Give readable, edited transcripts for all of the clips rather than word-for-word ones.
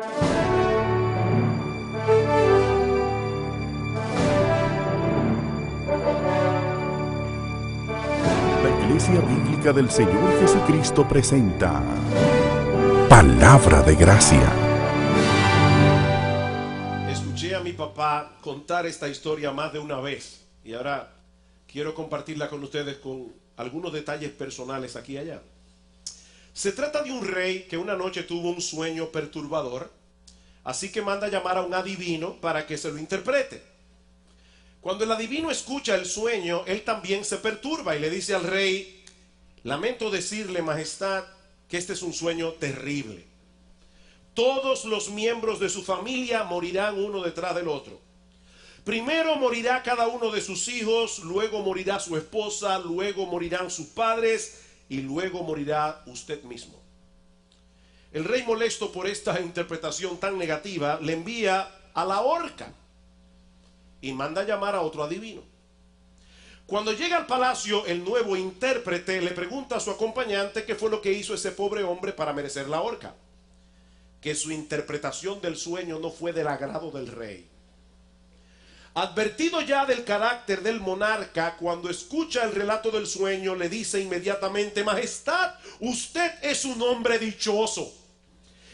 La Iglesia Bíblica del Señor Jesucristo presenta Palabra de Gracia. Escuché a mi papá contar esta historia más de una vez y ahora quiero compartirla con ustedes con algunos detalles personales aquí y allá. Se trata de un rey que una noche tuvo un sueño perturbador, así que manda a llamar a un adivino para que se lo interprete. Cuando el adivino escucha el sueño, él también se perturba y le dice al rey: lamento decirle, majestad, que este es un sueño terrible. Todos los miembros de su familia morirán uno detrás del otro. Primero morirá cada uno de sus hijos, luego morirá su esposa, luego morirán sus padres y luego morirá usted mismo. El rey, molesto por esta interpretación tan negativa, le envía a la horca y manda a llamar a otro adivino. Cuando llega al palacio, el nuevo intérprete le pregunta a su acompañante qué fue lo que hizo ese pobre hombre para merecer la horca. Que su interpretación del sueño no fue del agrado del rey. Advertido ya del carácter del monarca, cuando escucha el relato del sueño, le dice inmediatamente: majestad, usted es un hombre dichoso.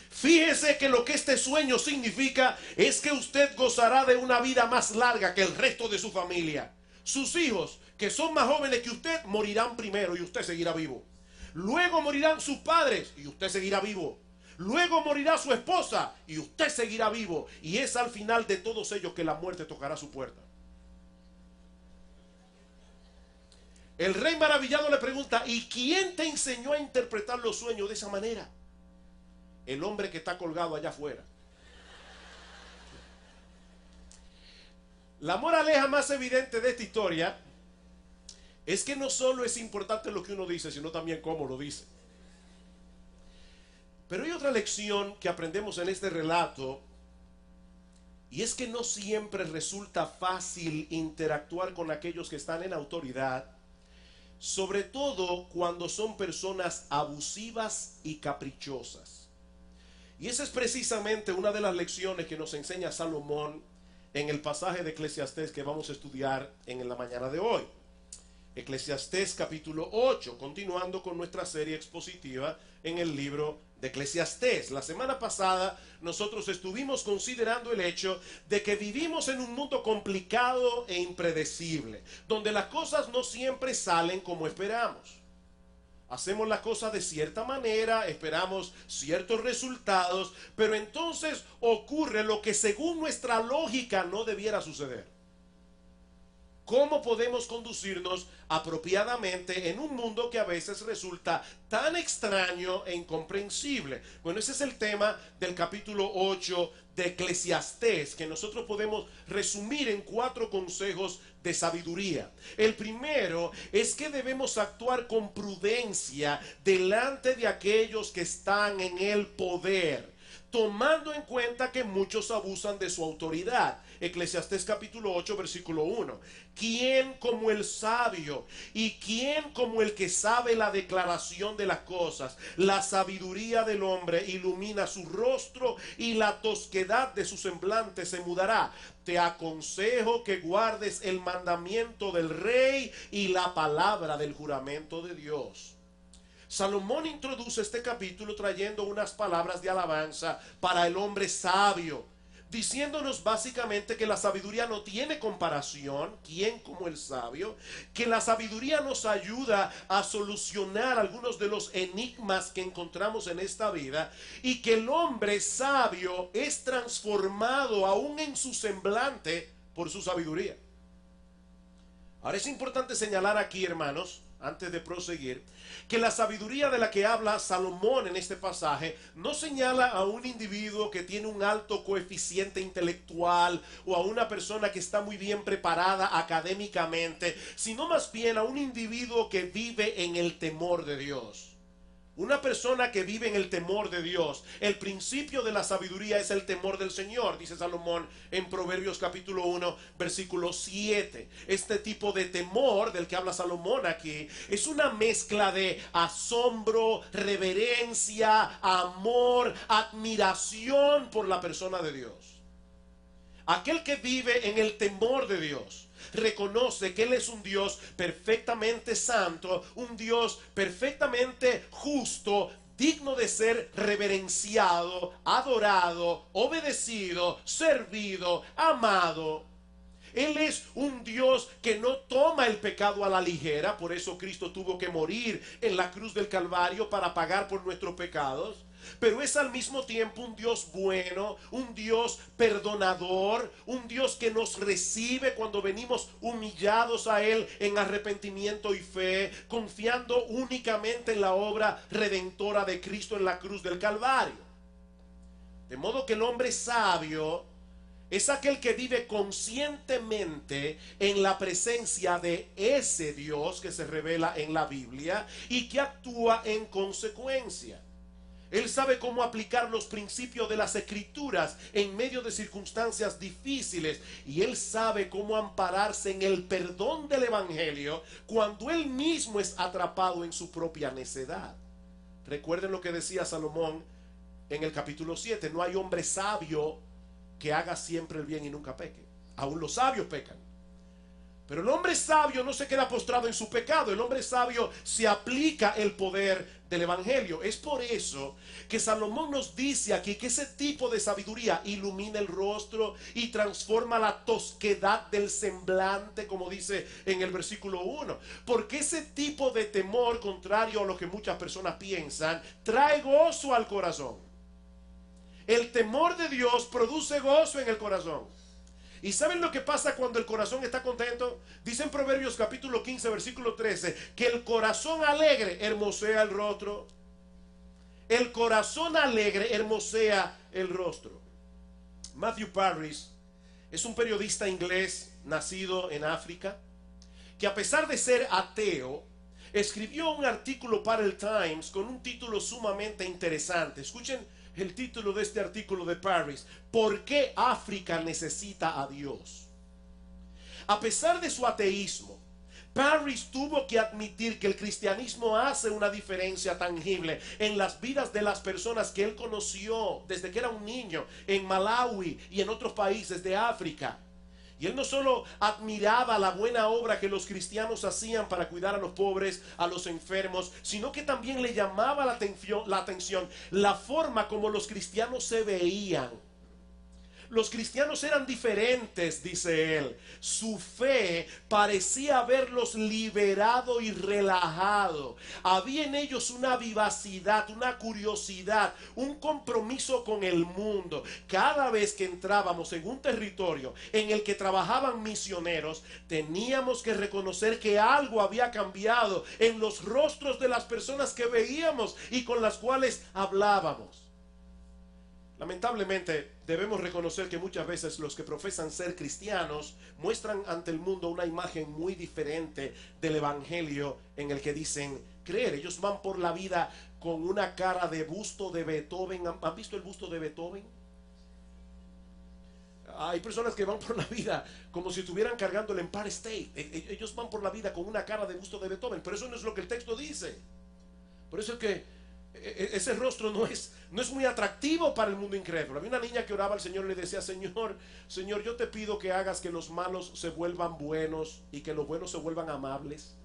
Fíjese que lo que este sueño significa es que usted gozará de una vida más larga que el resto de su familia. Sus hijos, que son más jóvenes que usted, morirán primero y usted seguirá vivo. Luego morirán sus padres y usted seguirá vivo. Luego morirá su esposa y usted seguirá vivo. Y es al final de todos ellos que la muerte tocará su puerta. El rey maravillado le pregunta: ¿y quién te enseñó a interpretar los sueños de esa manera? El hombre que está colgado allá afuera. La moraleja más evidente de esta historia es que no solo es importante lo que uno dice, sino también cómo lo dice. Pero hay otra lección que aprendemos en este relato, y es que no siempre resulta fácil interactuar con aquellos que están en autoridad, sobre todo cuando son personas abusivas y caprichosas. Y esa es precisamente una de las lecciones que nos enseña Salomón en el pasaje de Eclesiastés que vamos a estudiar en la mañana de hoy. Eclesiastés capítulo 8, continuando con nuestra serie expositiva en el libro de Eclesiastés. La semana pasada nosotros estuvimos considerando el hecho de que vivimos en un mundo complicado e impredecible, donde las cosas no siempre salen como esperamos. Hacemos las cosas de cierta manera, esperamos ciertos resultados, pero entonces ocurre lo que según nuestra lógica no debiera suceder. ¿Cómo podemos conducirnos apropiadamente en un mundo que a veces resulta tan extraño e incomprensible? Bueno, ese es el tema del capítulo 8 de Eclesiastés, que nosotros podemos resumir en 4 consejos de sabiduría. El primero es que debemos actuar con prudencia delante de aquellos que están en el poder, tomando en cuenta que muchos abusan de su autoridad. Eclesiastés capítulo 8 versículo 1. ¿Quién como el sabio y quién como el que sabe la declaración de las cosas? La sabiduría del hombre ilumina su rostro y la tosquedad de su semblante se mudará. Te aconsejo que guardes el mandamiento del rey y la palabra del juramento de Dios. Salomón introduce este capítulo trayendo unas palabras de alabanza para el hombre sabio, diciéndonos básicamente que la sabiduría no tiene comparación, ¿quién como el sabio? Que la sabiduría nos ayuda a solucionar algunos de los enigmas que encontramos en esta vida, y que el hombre sabio es transformado aún en su semblante por su sabiduría. Ahora es importante señalar aquí, hermanos, antes de proseguir, que la sabiduría de la que habla Salomón en este pasaje no señala a un individuo que tiene un alto coeficiente intelectual o a una persona que está muy bien preparada académicamente, sino más bien a un individuo que vive en el temor de Dios. Una persona que vive en el temor de Dios, el principio de la sabiduría es el temor del Señor, dice Salomón en Proverbios capítulo 1, versículo 7. Este tipo de temor del que habla Salomón aquí es una mezcla de asombro, reverencia, amor, admiración por la persona de Dios. Aquel que vive en el temor de Dios reconoce que Él es un Dios perfectamente santo, un Dios perfectamente justo, digno de ser reverenciado, adorado, obedecido, servido, amado. Él es un Dios que no toma el pecado a la ligera. Por eso Cristo tuvo que morir en la cruz del Calvario para pagar por nuestros pecados. Pero es al mismo tiempo un Dios bueno, un Dios perdonador, un Dios que nos recibe cuando venimos humillados a Él en arrepentimiento y fe, confiando únicamente en la obra redentora de Cristo en la cruz del Calvario. De modo que el hombre sabio es aquel que vive conscientemente en la presencia de ese Dios que se revela en la Biblia y que actúa en consecuencia. Él sabe cómo aplicar los principios de las Escrituras en medio de circunstancias difíciles, y él sabe cómo ampararse en el perdón del Evangelio cuando él mismo es atrapado en su propia necedad. Recuerden lo que decía Salomón en el capítulo 7: no hay hombre sabio que haga siempre el bien y nunca peque. Aún los sabios pecan. Pero el hombre sabio no se queda postrado en su pecado. El hombre sabio se aplica el poder del Evangelio. Es por eso que Salomón nos dice aquí que ese tipo de sabiduría ilumina el rostro y transforma la tosquedad del semblante, como dice en el versículo 1. Porque ese tipo de temor, contrario a lo que muchas personas piensan, trae gozo al corazón. El temor de Dios produce gozo en el corazón. ¿Y saben lo que pasa cuando el corazón está contento? Dice en Proverbios capítulo 15, versículo 13, que el corazón alegre hermosea el rostro. El corazón alegre hermosea el rostro. Matthew Parris es un periodista inglés nacido en África, que a pesar de ser ateo, escribió un artículo para el Times con un título sumamente interesante. Escuchen el título de este artículo de Parris: ¿por qué África necesita a Dios? A pesar de su ateísmo, Parris tuvo que admitir que el cristianismo hace una diferencia tangible en las vidas de las personas que él conoció desde que era un niño en Malawi y en otros países de África. Y él no solo admiraba la buena obra que los cristianos hacían para cuidar a los pobres, a los enfermos, sino que también le llamaba la atención la forma como los cristianos se veían. Los cristianos eran diferentes, dice él. Su fe parecía haberlos liberado y relajado. Había en ellos una vivacidad, una curiosidad, un compromiso con el mundo. Cada vez que entrábamos en un territorio en el que trabajaban misioneros, teníamos que reconocer que algo había cambiado en los rostros de las personas que veíamos y con las cuales hablábamos. Lamentablemente debemos reconocer que muchas veces los que profesan ser cristianos muestran ante el mundo una imagen muy diferente del evangelio en el que dicen creer. Ellos van por la vida con una cara de busto de Beethoven. ¿Han visto el busto de Beethoven? Hay personas que van por la vida como si estuvieran cargando el Empire State. Ellos van por la vida con una cara de busto de Beethoven, pero eso no es lo que el texto dice. Por eso es que ese rostro no es muy atractivo para el mundo incrédulo. Había una niña que oraba al Señor y le decía: Señor, yo te pido que hagas que los malos se vuelvan buenos y que los buenos se vuelvan amables.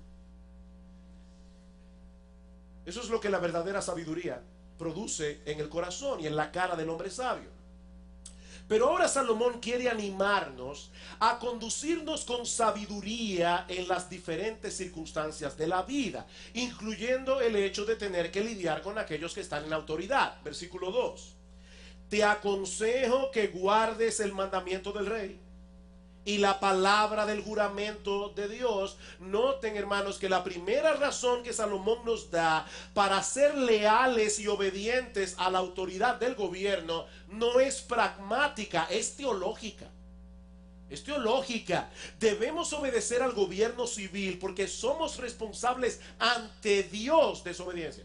Eso es lo que la verdadera sabiduría produce en el corazón y en la cara del hombre sabio. Pero ahora Salomón quiere animarnos a conducirnos con sabiduría en las diferentes circunstancias de la vida, incluyendo el hecho de tener que lidiar con aquellos que están en autoridad. Versículo 2: te aconsejo que guardes el mandamiento del rey y la palabra del juramento de Dios. Noten, hermanos, que la primera razón que Salomón nos da para ser leales y obedientes a la autoridad del gobierno no es pragmática, es teológica. Es teológica. Debemos obedecer al gobierno civil porque somos responsables ante Dios de su obediencia.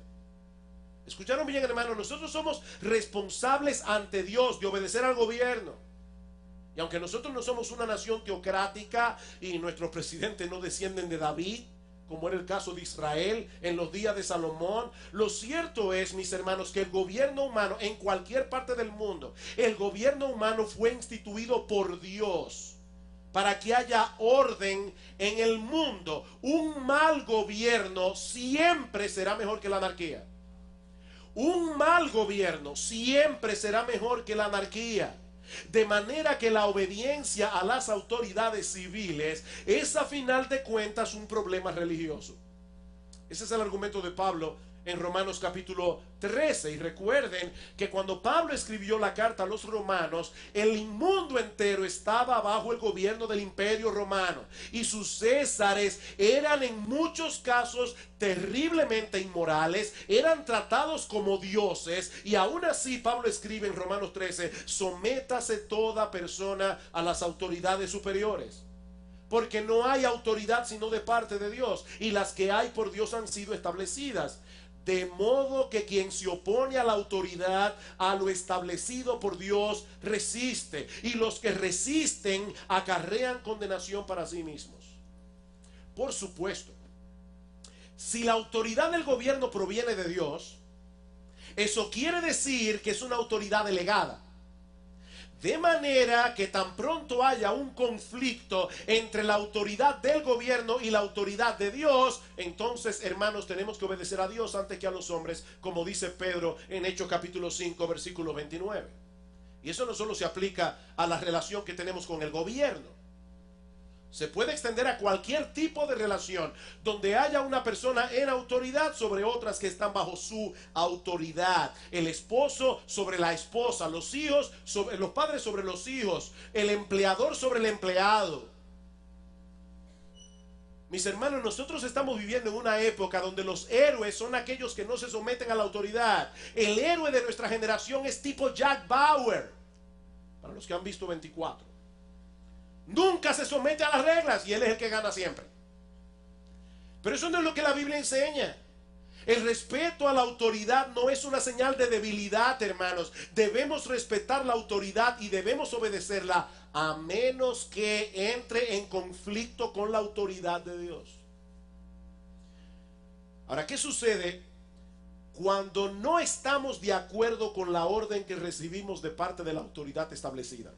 Escucharon bien, hermanos, nosotros somos responsables ante Dios de obedecer al gobierno. Y aunque nosotros no somos una nación teocrática y nuestros presidentes no descienden de David, como era el caso de Israel en los días de Salomón, lo cierto es, mis hermanos, que el gobierno humano en cualquier parte del mundo, el gobierno humano fue instituido por Dios para que haya orden en el mundo. Un mal gobierno siempre será mejor que la anarquía. Un mal gobierno siempre será mejor que la anarquía. De manera que la obediencia a las autoridades civiles es a final de cuentas un problema religioso. Ese es el argumento de Pablo en Romanos capítulo 13. Y recuerden que cuando Pablo escribió la carta a los romanos, el mundo entero estaba bajo el gobierno del imperio romano. Y sus césares eran en muchos casos terriblemente inmorales, eran tratados como dioses. Y aún así Pablo escribe en Romanos 13, sométase toda persona a las autoridades superiores. Porque no hay autoridad sino de parte de Dios, y las que hay por Dios han sido establecidas. De modo que quien se opone a la autoridad, a lo establecido por Dios, resiste. Y los que resisten acarrean condenación para sí mismos. Por supuesto, si la autoridad del gobierno proviene de Dios, eso quiere decir que es una autoridad delegada. De manera que tan pronto haya un conflicto entre la autoridad del gobierno y la autoridad de Dios, entonces, hermanos, tenemos que obedecer a Dios antes que a los hombres, como dice Pedro en Hechos capítulo 5, versículo 29. Y eso no solo se aplica a la relación que tenemos con el gobierno. Se puede extender a cualquier tipo de relación donde haya una persona en autoridad sobre otras que están bajo su autoridad. El esposo sobre la esposa, los hijos sobre los padres sobre los hijos, el empleador sobre el empleado. Mis hermanos, nosotros estamos viviendo en una época donde los héroes son aquellos que no se someten a la autoridad. El héroe de nuestra generación es tipo Jack Bauer, para los que han visto 24. Nunca se somete a las reglas y él es el que gana siempre. Pero eso no es lo que la Biblia enseña. El respeto a la autoridad no es una señal de debilidad, hermanos. Debemos respetar la autoridad y debemos obedecerla a menos que entre en conflicto con la autoridad de Dios. Ahora, ¿qué sucede cuando no estamos de acuerdo con la orden que recibimos de parte de la autoridad establecida?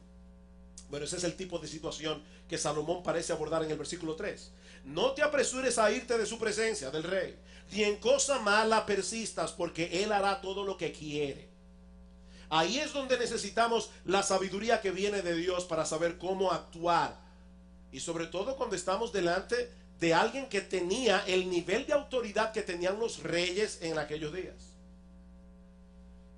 Bueno, ese es el tipo de situación que Salomón parece abordar en el versículo 3. No te apresures a irte de su presencia, del rey, ni en cosa mala persistas, porque él hará todo lo que quiere. Ahí es donde necesitamos la sabiduría que viene de Dios para saber cómo actuar. Y sobre todo cuando estamos delante de alguien que tenía el nivel de autoridad que tenían los reyes en aquellos días.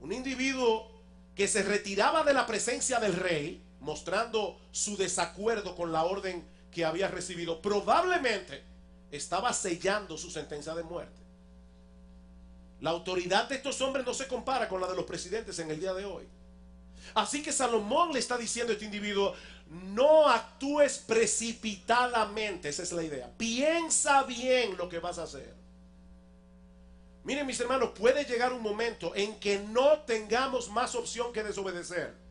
Un individuo que se retiraba de la presencia del rey, mostrando su desacuerdo con la orden que había recibido, probablemente estaba sellando su sentencia de muerte. La autoridad de estos hombres no se compara con la de los presidentes en el día de hoy. Así que Salomón le está diciendo a este individuo: no actúes precipitadamente. Esa es la idea. Piensa bien lo que vas a hacer. Miren, mis hermanos, puede llegar un momento en que no tengamos más opción que desobedecer.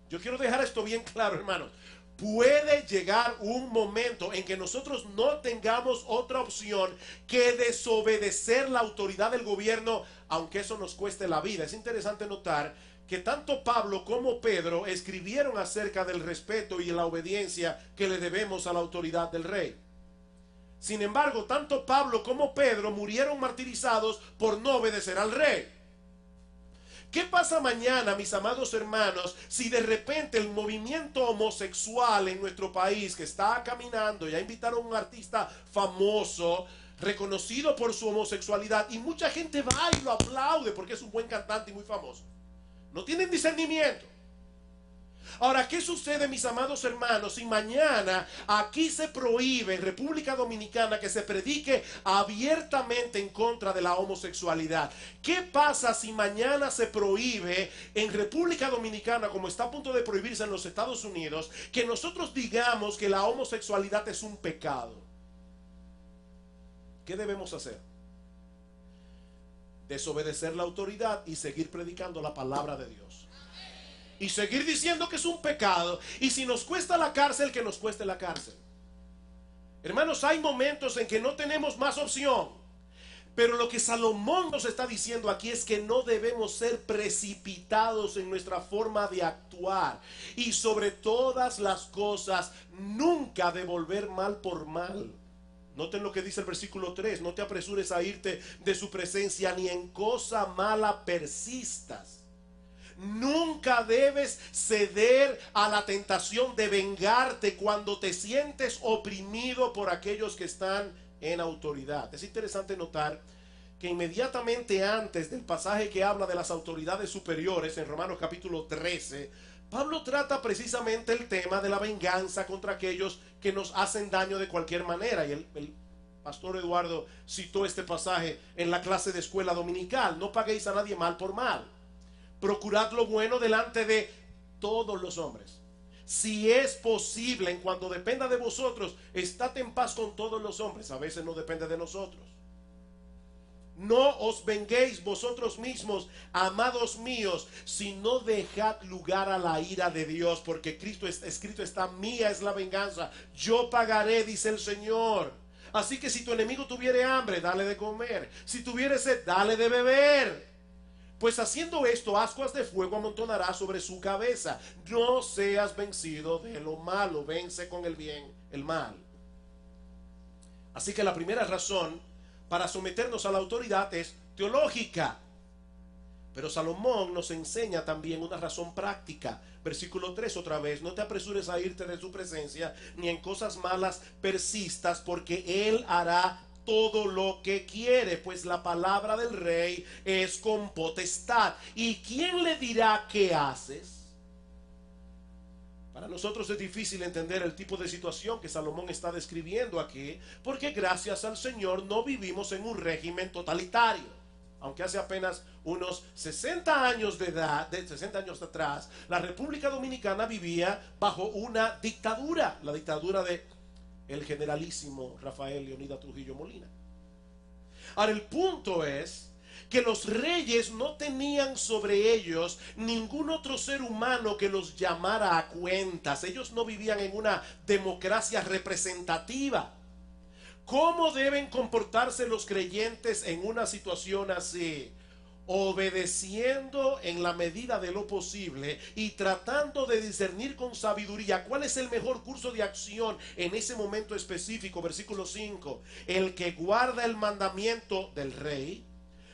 Yo quiero dejar esto bien claro, hermanos. Puede llegar un momento en que nosotros no tengamos otra opción que desobedecer la autoridad del gobierno, aunque eso nos cueste la vida. Es interesante notar que tanto Pablo como Pedro escribieron acerca del respeto y la obediencia que le debemos a la autoridad del rey. Sin embargo, tanto Pablo como Pedro murieron martirizados por no obedecer al rey. ¿Qué pasa mañana, mis amados hermanos, si de repente el movimiento homosexual en nuestro país, que está caminando, ya invitaron a un artista famoso, reconocido por su homosexualidad, y mucha gente va y lo aplaude porque es un buen cantante y muy famoso? No tienen discernimiento. Ahora, ¿qué sucede, mis amados hermanos, si mañana aquí se prohíbe en República Dominicana que se predique abiertamente en contra de la homosexualidad? ¿Qué pasa si mañana se prohíbe en República Dominicana, como está a punto de prohibirse en los Estados Unidos, que nosotros digamos que la homosexualidad es un pecado? ¿Qué debemos hacer? desobedecer la autoridad y seguir predicando la palabra de Dios. Y seguir diciendo que es un pecado. Y si nos cuesta la cárcel, que nos cueste la cárcel. Hermanos, hay momentos en que no tenemos más opción. Pero lo que Salomón nos está diciendo aquí es que no debemos ser precipitados en nuestra forma de actuar. Y sobre todas las cosas, nunca devolver mal por mal. Noten lo que dice el versículo 3. No te apresures a irte de su presencia, ni en cosa mala persistas. Nunca debes ceder a la tentación de vengarte cuando te sientes oprimido por aquellos que están en autoridad. Es interesante notar que inmediatamente antes del pasaje que habla de las autoridades superiores, en Romanos capítulo 13, Pablo trata precisamente el tema de la venganza contra aquellos que nos hacen daño de cualquier manera. Y el pastor Eduardo citó este pasaje en la clase de escuela dominical. No paguéis a nadie mal por mal. Procurad lo bueno delante de todos los hombres. Si es posible, en cuanto dependa de vosotros, estad en paz con todos los hombres. A veces no depende de nosotros. No os venguéis vosotros mismos, amados míos, sino dejad lugar a la ira de Dios, porque escrito está: mía es la venganza, yo pagaré, dice el Señor. Así que si tu enemigo tuviere hambre, dale de comer. Si tuviere sed, dale de beber. Pues haciendo esto, ascuas de fuego amontonará sobre su cabeza. No seas vencido de lo malo, vence con el bien el mal. Así que la primera razón para someternos a la autoridad es teológica. Pero Salomón nos enseña también una razón práctica. Versículo 3 otra vez: no te apresures a irte de su presencia, ni en cosas malas persistas, porque él hará todo lo que quiere, pues la palabra del rey es con potestad. ¿Y quién le dirá qué haces? Para nosotros es difícil entender el tipo de situación que Salomón está describiendo aquí, porque gracias al Señor no vivimos en un régimen totalitario. Aunque hace apenas unos 60 años de edad, de 60 años atrás, la República Dominicana vivía bajo una dictadura, la dictadura de el generalísimo Rafael Leonidas Trujillo Molina. Ahora, el punto es que los reyes no tenían sobre ellos ningún otro ser humano que los llamara a cuentas. Ellos no vivían en una democracia representativa. ¿Cómo deben comportarse los creyentes en una situación así? Obedeciendo en la medida de lo posible y tratando de discernir con sabiduría cuál es el mejor curso de acción en ese momento específico. Versículo 5: el que guarda el mandamiento del rey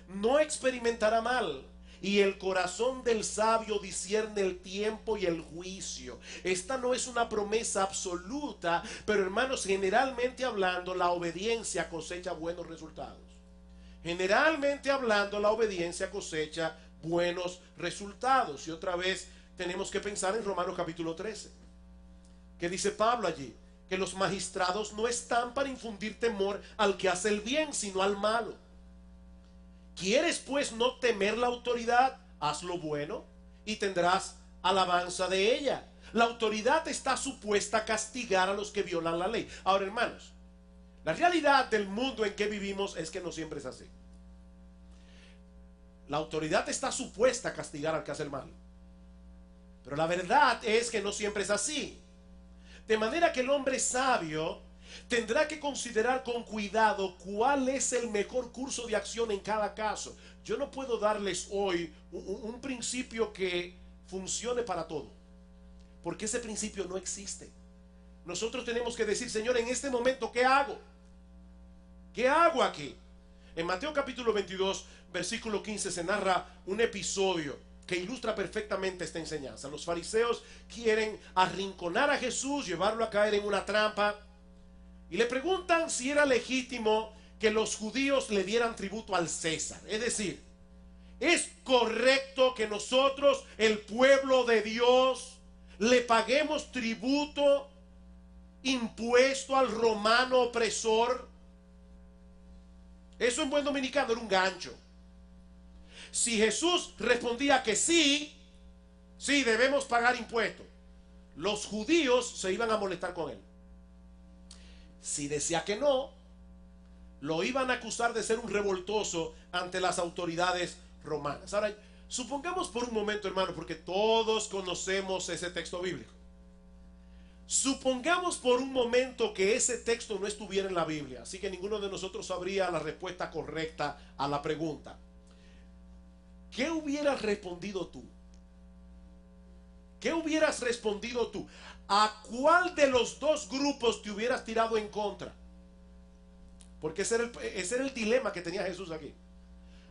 no experimentará mal, y el corazón del sabio discierne el tiempo y el juicio. Esta no es una promesa absoluta, pero hermanos, generalmente hablando, la obediencia cosecha buenos resultados. Generalmente hablando, la obediencia cosecha buenos resultados. Y otra vez tenemos que pensar en Romanos capítulo 13. ¿Qué dice Pablo allí? Que los magistrados no están para infundir temor al que hace el bien, sino al malo. ¿Quieres pues no temer la autoridad? Haz lo bueno y tendrás alabanza de ella. La autoridad está supuesta a castigar a los que violan la ley. Ahora, hermanos, la realidad del mundo en que vivimos es que no siempre es así. La autoridad está supuesta a castigar al que hace el mal, pero la verdad es que no siempre es así. De manera que el hombre sabio tendrá que considerar con cuidado cuál es el mejor curso de acción en cada caso. Yo no puedo darles hoy un principio que funcione para todo, porque ese principio no existe. Nosotros tenemos que decir: Señor, en este momento, ¿qué hago? ¿Qué hago aquí? En Mateo capítulo 22, versículo 15, se narra un episodio que ilustra perfectamente esta enseñanza. Los fariseos quieren arrinconar a Jesús, llevarlo a caer en una trampa, y le preguntan si era legítimo que los judíos le dieran tributo al César. Es decir, ¿es correcto que nosotros, el pueblo de Dios, le paguemos tributo, impuesto al romano opresor? Eso en buen dominicano era un gancho. Si Jesús respondía que sí, sí debemos pagar impuestos, los judíos se iban a molestar con él. Si decía que no, Lo iban a acusar de ser un revoltoso ante las autoridades romanas. Ahora, supongamos por un momento, hermano, porque todos conocemos ese texto bíblico. Supongamos por un momento que ese texto no estuviera en la Biblia, así que ninguno de nosotros sabría la respuesta correcta a la pregunta. ¿Qué hubieras respondido tú? ¿Qué hubieras respondido tú? ¿A cuál de los dos grupos te hubieras tirado en contra? Porque ese era el dilema que tenía Jesús aquí.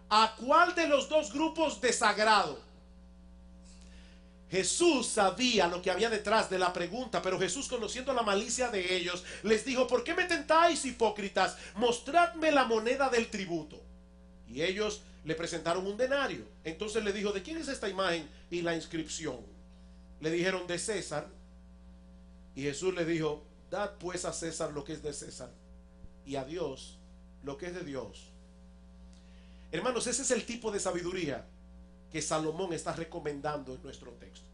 ¿A cuál de los dos grupos desagrado? Jesús sabía lo que había detrás de la pregunta, pero Jesús, conociendo la malicia de ellos, les dijo: ¿por qué me tentáis, hipócritas? Mostradme la moneda del tributo. Y ellos le presentaron un denario. Entonces le dijo: ¿de quién es esta imagen y la inscripción? Le dijeron: de César. Y Jesús le dijo: dad pues a César lo que es de César, y a Dios lo que es de Dios. Hermanos, ese es el tipo de sabiduría que Salomón está recomendando en nuestro texto.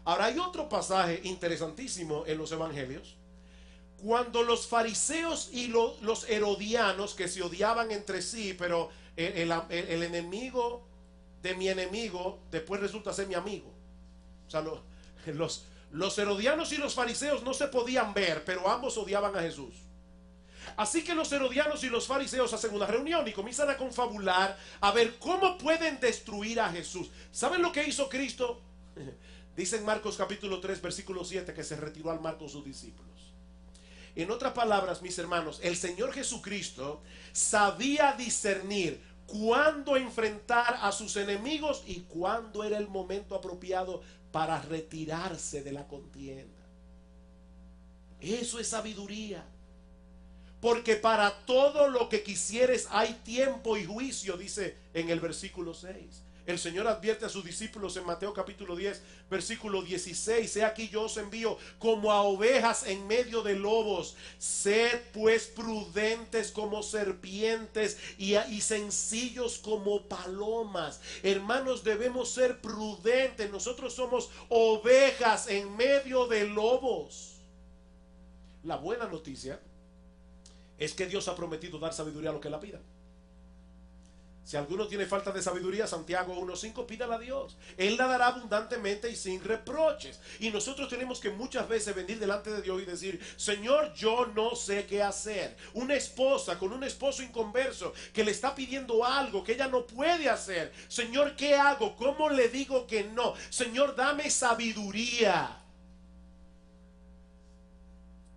Ahora, hay otro pasaje interesantísimo en los evangelios, cuando los fariseos y los herodianos, que se odiaban entre sí, pero el enemigo de mi enemigo después resulta ser mi amigo. O sea, los herodianos y los fariseos no se podían ver, pero ambos odiaban a Jesús. Así que los herodianos y los fariseos hacen una reunión y comienzan a confabular a ver cómo pueden destruir a Jesús. ¿Saben lo que hizo Cristo? Dice en Marcos capítulo 3 versículo 7 que se retiró al mar con sus discípulos. En otras palabras, mis hermanos, el Señor Jesucristo sabía discernir cuándo enfrentar a sus enemigos y cuándo era el momento apropiado para retirarse de la contienda. Eso es sabiduría. Porque para todo lo que quisieres hay tiempo y juicio, dice en el versículo 6. El Señor advierte a sus discípulos en Mateo capítulo 10, versículo 16. He aquí yo os envío como a ovejas en medio de lobos. Sed pues prudentes como serpientes y sencillos como palomas. Hermanos, debemos ser prudentes. Nosotros somos ovejas en medio de lobos. La buena noticia es que Dios ha prometido dar sabiduría a los que la pidan. Si alguno tiene falta de sabiduría, Santiago 1:5, pídala a Dios. Él la dará abundantemente y sin reproches. Y nosotros tenemos que muchas veces venir delante de Dios y decir: Señor, yo no sé qué hacer. Una esposa con un esposo inconverso que le está pidiendo algo que ella no puede hacer. Señor, ¿qué hago? ¿Cómo le digo que no? Señor, dame sabiduría.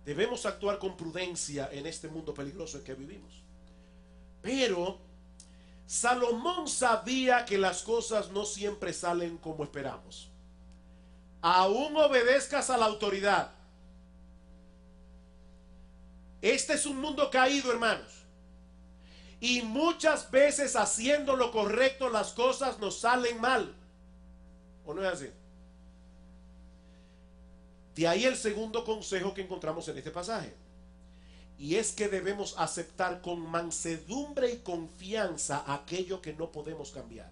Debemos actuar con prudencia en este mundo peligroso en que vivimos. Pero Salomón sabía que las cosas no siempre salen como esperamos. Aún obedezcas a la autoridad. Este es un mundo caído, hermanos. Y muchas veces haciendo lo correcto las cosas nos salen mal. ¿O no es así? De ahí el segundo consejo que encontramos en este pasaje. Y es que debemos aceptar con mansedumbre y confianza aquello que no podemos cambiar.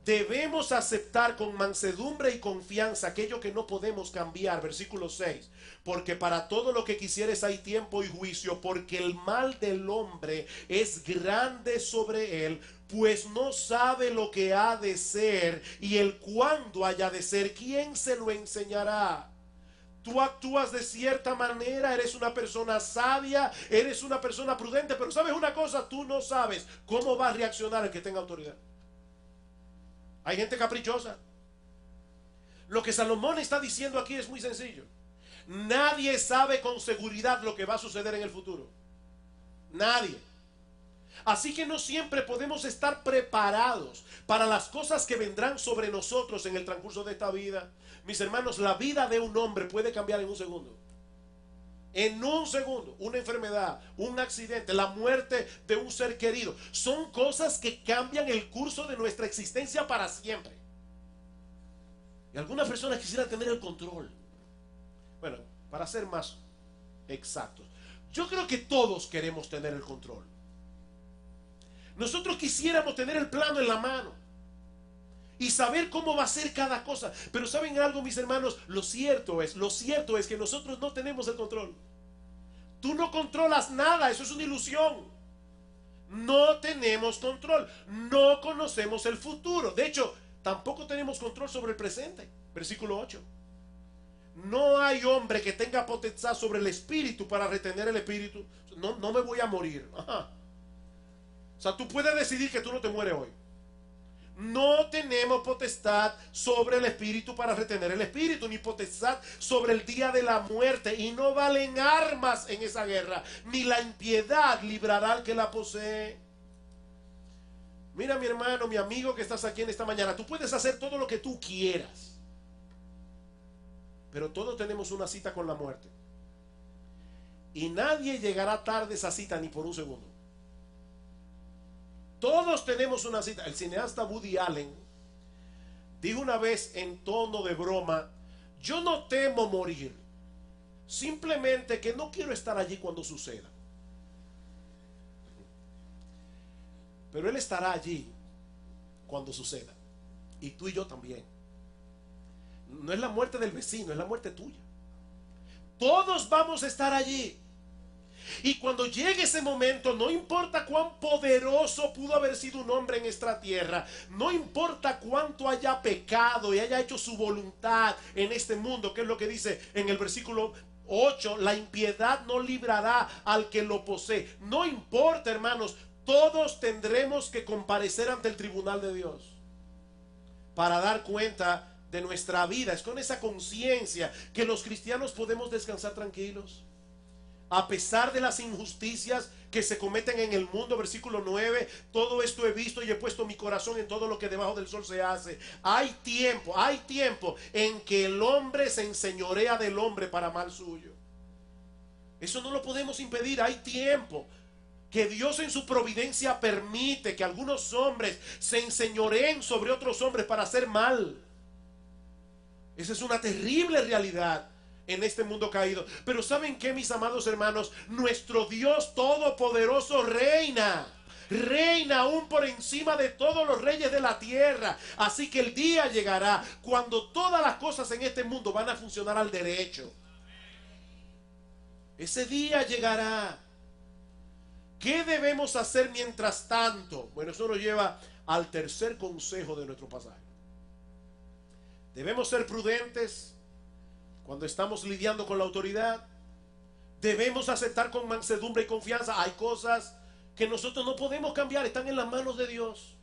Debemos aceptar con mansedumbre y confianza aquello que no podemos cambiar. Versículo 6. Porque para todo lo que quisieres hay tiempo y juicio, porque el mal del hombre es grande sobre él, pues no sabe lo que ha de ser y el cuándo haya de ser. ¿Quién se lo enseñará? Tú actúas de cierta manera, eres una persona sabia, eres una persona prudente, pero ¿sabes una cosa? Tú no sabes cómo va a reaccionar el que tenga autoridad. Hay gente caprichosa. Lo que Salomón está diciendo aquí es muy sencillo. Nadie sabe con seguridad lo que va a suceder en el futuro. Nadie. Así que no siempre podemos estar preparados para las cosas que vendrán sobre nosotros en el transcurso de esta vida. Mis hermanos, la vida de un hombre puede cambiar en un segundo. En un segundo, una enfermedad, un accidente, la muerte de un ser querido, son cosas que cambian el curso de nuestra existencia para siempre. Y algunas personas quisieran tener el control. Bueno, para ser más exactos, yo creo que todos queremos tener el control. Nosotros quisiéramos tener el plano en la mano y saber cómo va a ser cada cosa. Pero ¿saben algo, mis hermanos? Lo cierto es que nosotros no tenemos el control. Tú no controlas nada, eso es una ilusión. No tenemos control, no conocemos el futuro. De hecho, tampoco tenemos control sobre el presente. Versículo 8. No hay hombre que tenga potestad sobre el espíritu para retener el espíritu. No me voy a morir. Ajá. O sea, tú puedes decidir que tú no te mueres hoy. No tenemos potestad sobre el espíritu para retener el espíritu, ni potestad sobre el día de la muerte. Y no valen armas en esa guerra, ni la impiedad librará al que la posee. Mira, mi hermano, mi amigo que estás aquí en esta mañana, tú puedes hacer todo lo que tú quieras, pero todos tenemos una cita con la muerte. Y nadie llegará tarde a esa cita ni por un segundo. Todos tenemos una cita. El cineasta Woody Allen dijo una vez en tono de broma: yo no temo morir, simplemente que no quiero estar allí cuando suceda. Pero él estará allí cuando suceda, y tú y yo también. No es la muerte del vecino, es la muerte tuya. Todos vamos a estar allí. Y cuando llegue ese momento, no importa cuán poderoso pudo haber sido un hombre en esta tierra, no importa cuánto haya pecado y haya hecho su voluntad en este mundo, que es lo que dice en el versículo 8, la impiedad no librará al que lo posee. No importa, hermanos, todos tendremos que comparecer ante el tribunal de Dios para dar cuenta de nuestra vida. Es con esa conciencia que los cristianos podemos descansar tranquilos. A pesar de las injusticias que se cometen en el mundo, versículo 9, todo esto he visto y he puesto mi corazón en todo lo que debajo del sol se hace. Hay tiempo en que el hombre se enseñorea del hombre para mal suyo. Eso no lo podemos impedir. Hay tiempo que Dios en su providencia permite que algunos hombres se enseñoreen sobre otros hombres para hacer mal. Esa es una terrible realidad en este mundo caído. Pero ¿saben qué, mis amados hermanos? Nuestro Dios todopoderoso reina aún por encima de todos los reyes de la tierra. Así que el día llegará cuando todas las cosas en este mundo van a funcionar al derecho. Ese día llegará. ¿Qué debemos hacer mientras tanto? Bueno, eso nos lleva al tercer consejo de nuestro pasaje. Debemos ser prudentes cuando estamos lidiando con la autoridad. Debemos aceptar con mansedumbre y confianza. Hay cosas que nosotros no podemos cambiar, están en las manos de Dios.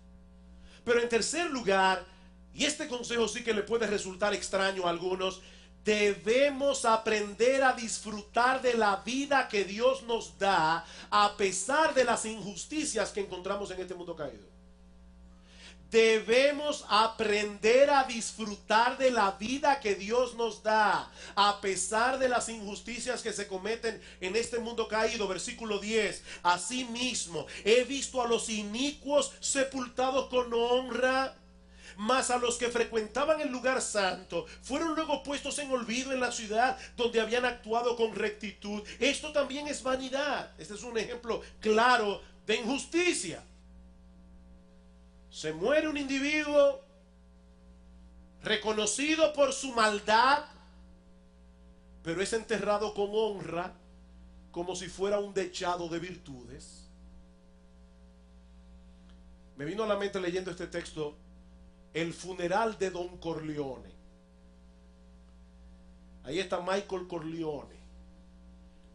Pero en tercer lugar, y este consejo sí que le puede resultar extraño a algunos, debemos aprender a disfrutar de la vida que Dios nos da a pesar de las injusticias que encontramos en este mundo caído. Debemos aprender a disfrutar de la vida que Dios nos da a pesar de las injusticias que se cometen en este mundo caído. Versículo 10. Asimismo, he visto a los inicuos sepultados con honra, mas a los que frecuentaban el lugar santo fueron luego puestos en olvido en la ciudad donde habían actuado con rectitud. Esto también es vanidad. Este es un ejemplo claro de injusticia. Se muere un individuo reconocido por su maldad, pero es enterrado con honra como si fuera un dechado de virtudes. Me vino a la mente leyendo este texto el funeral de Don Corleone. Ahí está Michael Corleone,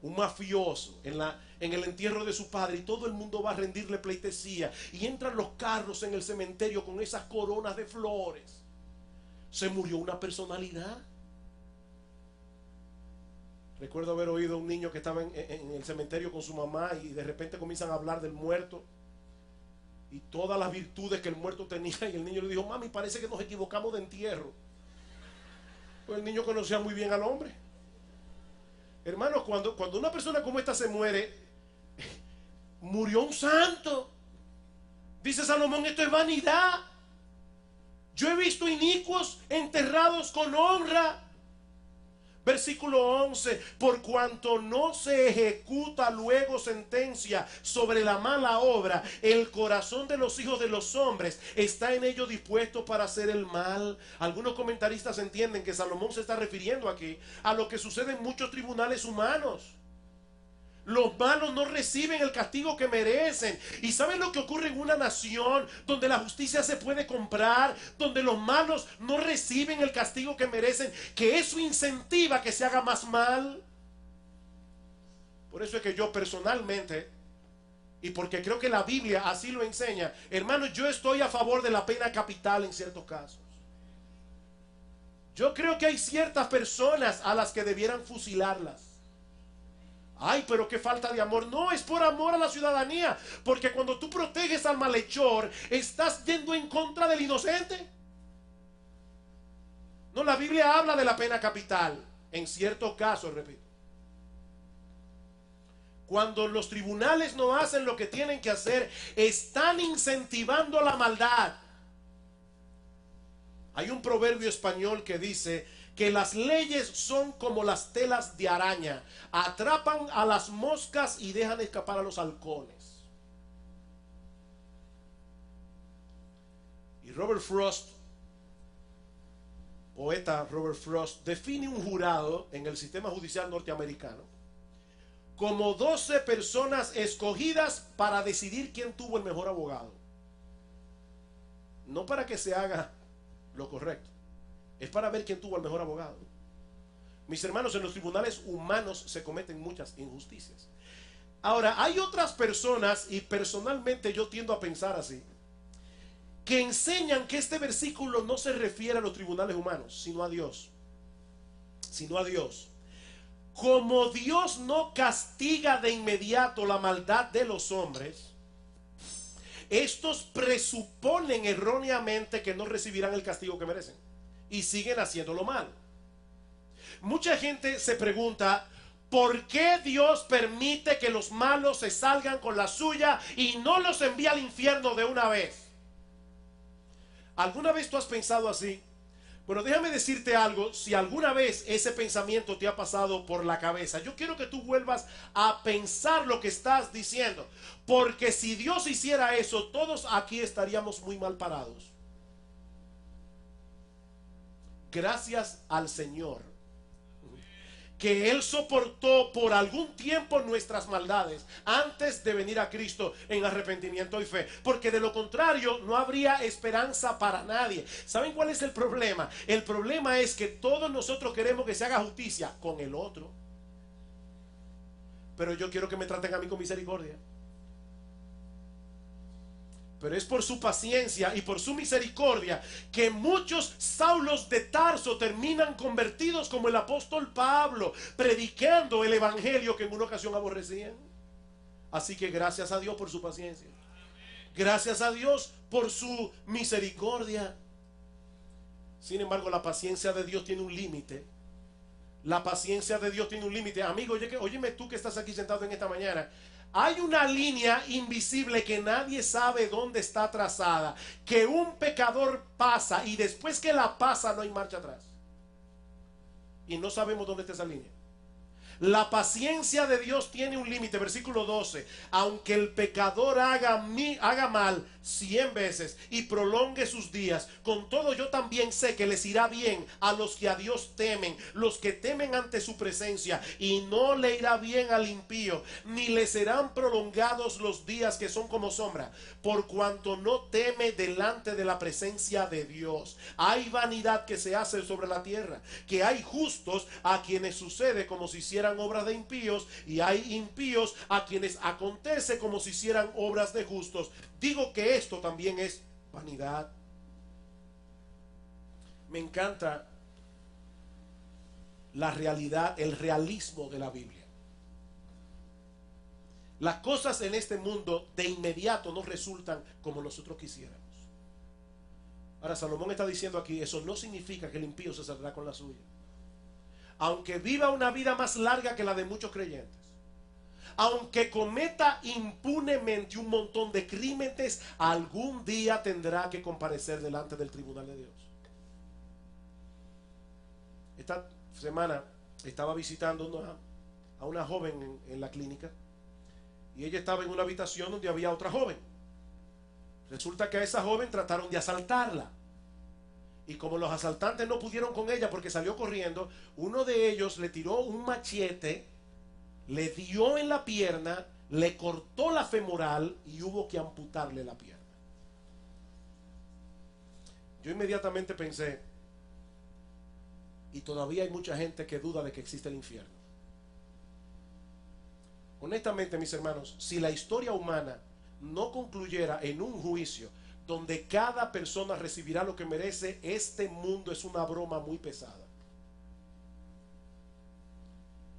un mafioso, en el entierro de su padre, y todo el mundo va a rendirle pleitesía, y entran los carros en el cementerio con esas coronas de flores. Se murió una personalidad. Recuerdo haber oído a un niño que estaba en el cementerio con su mamá, y de repente comienzan a hablar del muerto y todas las virtudes que el muerto tenía, y el niño le dijo: mami, parece que nos equivocamos de entierro. Pues el niño conocía muy bien al hombre. Hermanos, cuando una persona como esta se muere, murió un santo. Dice Salomón, esto es vanidad. Yo he visto inicuos enterrados con honra. Versículo 11, por cuanto no se ejecuta luego sentencia sobre la mala obra, el corazón de los hijos de los hombres está en ello dispuesto para hacer el mal. Algunos comentaristas entienden que Salomón se está refiriendo aquí a lo que sucede en muchos tribunales humanos, Los malos no reciben el castigo que merecen. ¿Y saben lo que ocurre en una nación donde la justicia se puede comprar? Donde los malos no reciben el castigo que merecen. Que eso incentiva que se haga más mal. Por eso es que yo personalmente, y porque creo que la Biblia así lo enseña, hermanos, yo estoy a favor de la pena capital en ciertos casos. Yo creo que hay ciertas personas a las que debieran fusilarlas. Ay, pero qué falta de amor. No, es por amor a la ciudadanía. Porque cuando tú proteges al malhechor, estás yendo en contra del inocente. No, la Biblia habla de la pena capital. En ciertos casos, repito. Cuando los tribunales no hacen lo que tienen que hacer, están incentivando la maldad. Hay un proverbio español que dice que las leyes son como las telas de araña, atrapan a las moscas y dejan escapar a los halcones. Y Robert Frost, poeta Robert Frost, define un jurado en el sistema judicial norteamericano como 12 personas escogidas para decidir quién tuvo el mejor abogado. No para que se haga lo correcto, es para ver quién tuvo el mejor abogado. Mis hermanos, en los tribunales humanos se cometen muchas injusticias. Ahora, hay otras personas, y personalmente yo tiendo a pensar así, que enseñan que este versículo no se refiere a los tribunales humanos, sino a Dios. Sino a Dios. Como Dios no castiga de inmediato la maldad de los hombres, estos presuponen erróneamente que no recibirán el castigo que merecen y siguen haciéndolo mal. Mucha gente se pregunta, ¿por qué Dios permite que los malos se salgan con la suya y no los envía al infierno de una vez? ¿Alguna vez tú has pensado así? Bueno, déjame decirte algo. Si alguna vez ese pensamiento te ha pasado por la cabeza, yo quiero que tú vuelvas a pensar lo que estás diciendo, porque si Dios hiciera eso, todos aquí estaríamos muy mal parados. Gracias al Señor que Él soportó por algún tiempo nuestras maldades antes de venir a Cristo en arrepentimiento y fe, porque de lo contrario no habría esperanza para nadie. ¿Saben cuál es el problema? El problema es que todos nosotros queremos que se haga justicia con el otro, pero yo quiero que me traten a mí con misericordia. Pero es por su paciencia y por su misericordia que muchos Saulos de Tarso terminan convertidos, como el apóstol Pablo, predicando el evangelio que en una ocasión aborrecían. Así que gracias a Dios por su paciencia. Gracias a Dios por su misericordia. Sin embargo, la paciencia de Dios tiene un límite. La paciencia de Dios tiene un límite. Amigo, óyeme tú que estás aquí sentado en esta mañana. Hay una línea invisible que nadie sabe dónde está trazada, que un pecador pasa y después que la pasa no hay marcha atrás. Y no sabemos dónde está esa línea. La paciencia de Dios tiene un límite. Versículo 12. Aunque el pecador haga mal 100 veces y prolongue sus días, con todo yo también sé que les irá bien a los que a Dios temen, los que temen ante su presencia, y no le irá bien al impío, ni le serán prolongados los días que son como sombra, por cuanto no teme delante de la presencia de Dios. Hay vanidad que se hace sobre la tierra, que hay justos a quienes sucede como si hicieran obras de impíos, y hay impíos a quienes acontece como si hicieran obras de justos. Digo que esto también es vanidad. Me encanta la realidad, el realismo de la Biblia. Las cosas en este mundo de inmediato no resultan como nosotros quisiéramos. Ahora Salomón está diciendo aquí, eso no significa que el impío se saldrá con la suya. Aunque viva una vida más larga que la de muchos creyentes, aunque cometa impunemente un montón de crímenes, algún día tendrá que comparecer delante del tribunal de Dios. Esta semana estaba visitando a una joven en la clínica, y ella estaba en una habitación donde había otra joven. Resulta que a esa joven trataron de asaltarla. Y como los asaltantes no pudieron con ella porque salió corriendo, uno de ellos le tiró un machete le dio en la pierna, le cortó la femoral y hubo que amputarle la pierna. Yo inmediatamente pensé, y todavía hay mucha gente que duda de que existe el infierno. Honestamente, mis hermanos, si la historia humana no concluyera en un juicio donde cada persona recibirá lo que merece, este mundo es una broma muy pesada.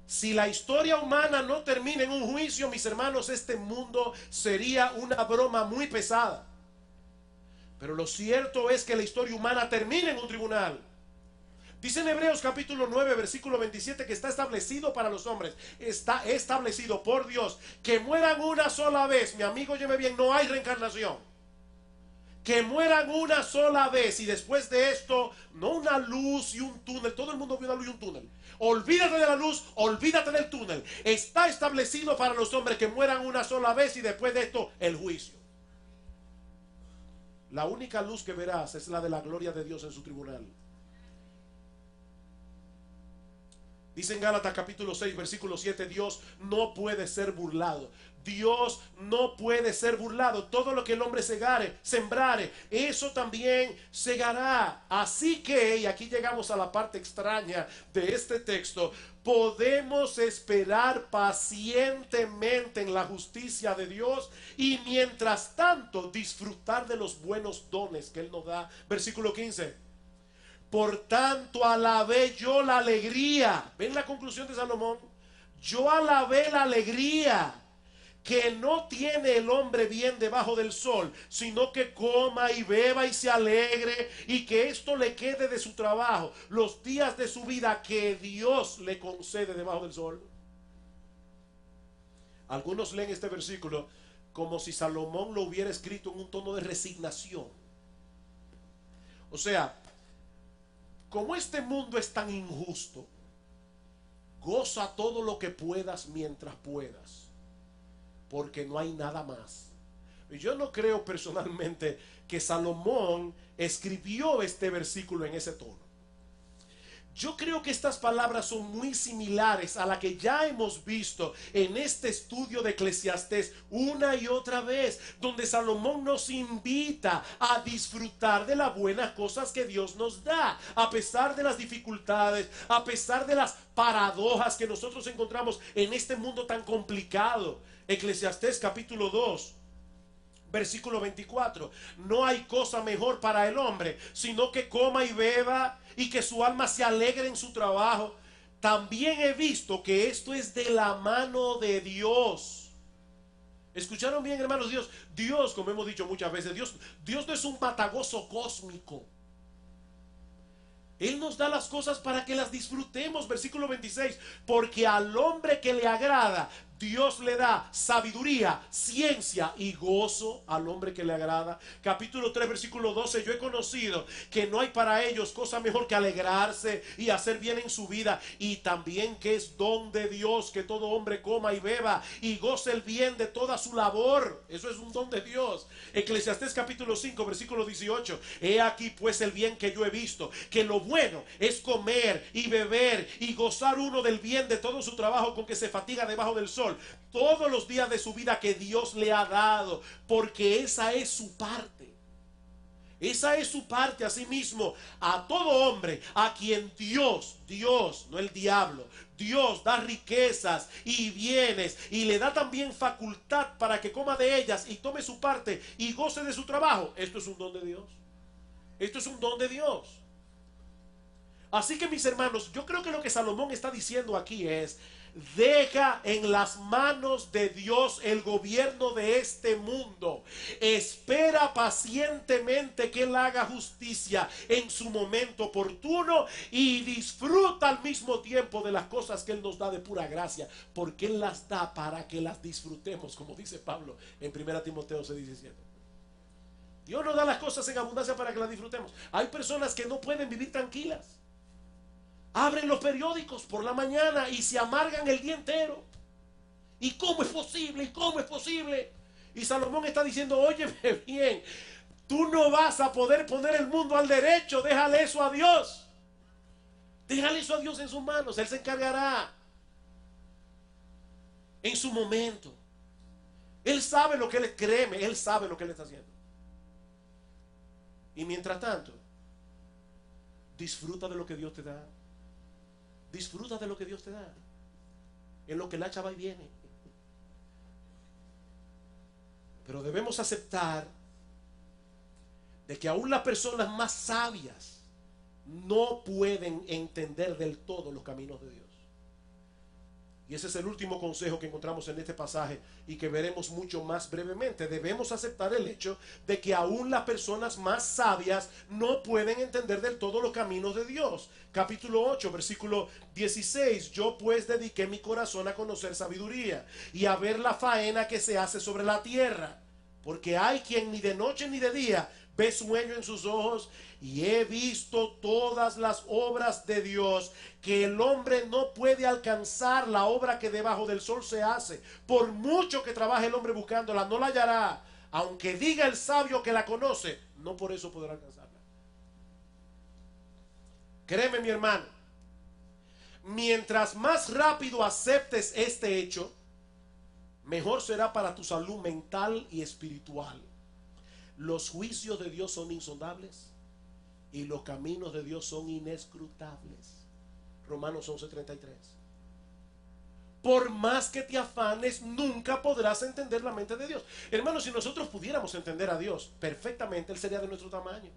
Si la historia humana no termina en un juicio, mis hermanos, este mundo sería una broma muy pesada. Pero lo cierto es que la historia humana termina en un tribunal. Dice en Hebreos capítulo 9 versículo 27 que está establecido para los hombres, está establecido por Dios, que mueran una sola vez. Mi amigo, óyeme bien, no hay reencarnación. Que mueran una sola vez y después de esto, no una luz y un túnel. Todo el mundo vio una luz y un túnel. Olvídate de la luz, olvídate del túnel. Está establecido para los hombres que mueran una sola vez y después de esto, el juicio. La única luz que verás es la de la gloria de Dios en su tribunal. Dice en Gálatas capítulo 6 versículo 7, Dios no puede ser burlado. Dios no puede ser burlado. Todo lo que el hombre sembrare, eso también segará. Así que, y aquí llegamos a la parte extraña de este texto, podemos esperar pacientemente en la justicia de Dios y mientras tanto disfrutar de los buenos dones que Él nos da. Versículo 15. Por tanto alabé yo la alegría. ¿Ven la conclusión de Salomón? Yo alabé la alegría que no tiene el hombre bien debajo del sol, sino que coma y beba y se alegre, y que esto le quede de su trabajo los días de su vida que Dios le concede debajo del sol. Algunos leen este versículo como si Salomón lo hubiera escrito en un tono de resignación. O sea, como este mundo es tan injusto, goza todo lo que puedas mientras puedas, porque no hay nada más. Yo no creo personalmente que Salomón escribió este versículo en ese tono. Yo creo que estas palabras son muy similares a la que ya hemos visto en este estudio de Eclesiastés una y otra vez, donde Salomón nos invita a disfrutar de las buenas cosas que Dios nos da, a pesar de las dificultades, a pesar de las paradojas que nosotros encontramos en este mundo tan complicado. Eclesiastés capítulo 2 versículo 24. No hay cosa mejor para el hombre, sino que coma y beba y que su alma se alegre en su trabajo. También he visto que esto es de la mano de Dios. ¿Escucharon bien, hermanos? Dios, como hemos dicho muchas veces, Dios no es un matagozo cósmico. Él nos da las cosas para que las disfrutemos. Versículo 26. Porque al hombre que le agrada, Dios le da sabiduría, ciencia y gozo al hombre que le agrada. Capítulo 3 versículo 12. Yo he conocido que no hay para ellos cosa mejor que alegrarse y hacer bien en su vida, y también que es don de Dios que todo hombre coma y beba y goce el bien de toda su labor. Eso es un don de Dios. Eclesiastés capítulo 5 versículo 18. He aquí pues el bien que yo he visto, que lo bueno es comer y beber y gozar uno del bien de todo su trabajo con que se fatiga debajo del sol todos los días de su vida que Dios le ha dado, porque esa es su parte. Esa es su parte. Asimismo, a todo hombre a quien Dios, no el diablo, Dios da riquezas y bienes y le da también facultad para que coma de ellas y tome su parte y goce de su trabajo. Esto es un don de Dios. Esto es un don de Dios. Así que, mis hermanos, yo creo que lo que Salomón está diciendo aquí es: deja en las manos de Dios el gobierno de este mundo. Espera pacientemente que Él haga justicia en su momento oportuno y disfruta al mismo tiempo de las cosas que Él nos da de pura gracia, porque Él las da para que las disfrutemos, como dice Pablo en 1 Timoteo 6:17. Dios nos da las cosas en abundancia para que las disfrutemos. Hay personas que no pueden vivir tranquilas. Abren los periódicos por la mañana y se amargan el día entero. ¿Y cómo es posible? ¿Y cómo es posible? Y Salomón está diciendo: óyeme bien, tú no vas a poder poner el mundo al derecho. Déjale eso a Dios. Déjale eso a Dios en sus manos. Él se encargará. en su momento. Él sabe lo que él cree, él sabe lo que él está haciendo. Y mientras tanto, disfruta de lo que Dios te da. Disfruta de lo que Dios te da. En lo que el hacha va y viene. Pero debemos aceptar de que aún las personas más sabias no pueden entender del todo los caminos de Dios. Y ese es el último consejo que encontramos en este pasaje y que veremos mucho más brevemente. Debemos aceptar el hecho de que aún las personas más sabias no pueden entender del todo los caminos de Dios. Capítulo 8, versículo 16. Yo pues dediqué mi corazón a conocer sabiduría y a ver la faena que se hace sobre la tierra. Porque hay quien ni de noche ni de día ve sueño en sus ojos, y he visto todas las obras de Dios, que el hombre no puede alcanzar la obra que debajo del sol se hace. Por mucho que trabaje el hombre buscándola, no la hallará. Aunque diga el sabio que la conoce, no por eso podrá alcanzarla. Créeme, mi hermano, mientras más rápido aceptes este hecho, mejor será para tu salud mental y espiritual. Los juicios de Dios son insondables y los caminos de Dios son inescrutables. Romanos 11:33. Por más que te afanes, nunca podrás entender la mente de Dios. Hermanos, si nosotros pudiéramos entender a Dios perfectamente, Él sería de nuestro tamaño.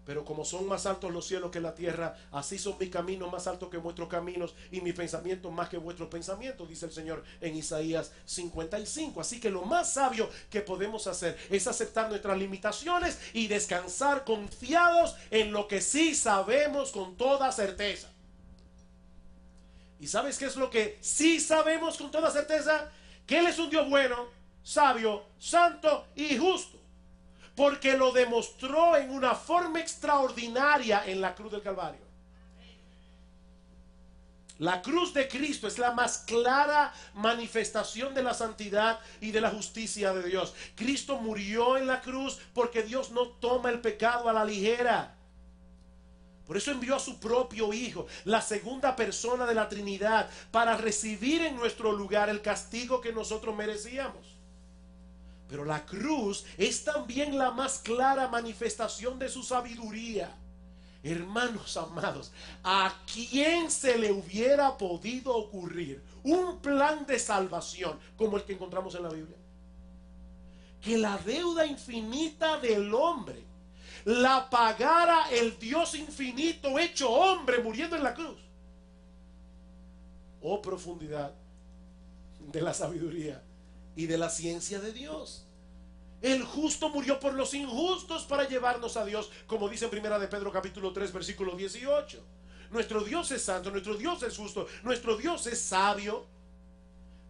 Pero como son más altos los cielos que la tierra, así son mis caminos más altos que vuestros caminos, y mis pensamientos más que vuestros pensamientos, dice el Señor en Isaías 55. Así que lo más sabio que podemos hacer es aceptar nuestras limitaciones y descansar confiados en lo que sí sabemos con toda certeza. ¿Y sabes qué es lo que sí sabemos con toda certeza? Que Él es un Dios bueno, sabio, santo y justo. Porque lo demostró en una forma extraordinaria en la cruz del Calvario. La cruz de Cristo es la más clara manifestación de la santidad y de la justicia de Dios. Cristo murió en la cruz porque Dios no toma el pecado a la ligera. Por eso envió a su propio Hijo, la segunda persona de la Trinidad, para recibir en nuestro lugar el castigo que nosotros merecíamos. Pero la cruz es también la más clara manifestación de su sabiduría. Hermanos amados, ¿a quién se le hubiera podido ocurrir un plan de salvación como el que encontramos en la Biblia? Que la deuda infinita del hombre la pagara el Dios infinito hecho hombre muriendo en la cruz. Oh, profundidad de la sabiduría y de la ciencia de Dios. El justo murió por los injustos para llevarnos a Dios, como dice en primera de Pedro capítulo 3 versículo 18. Nuestro Dios es santo, nuestro Dios es justo, nuestro Dios es sabio.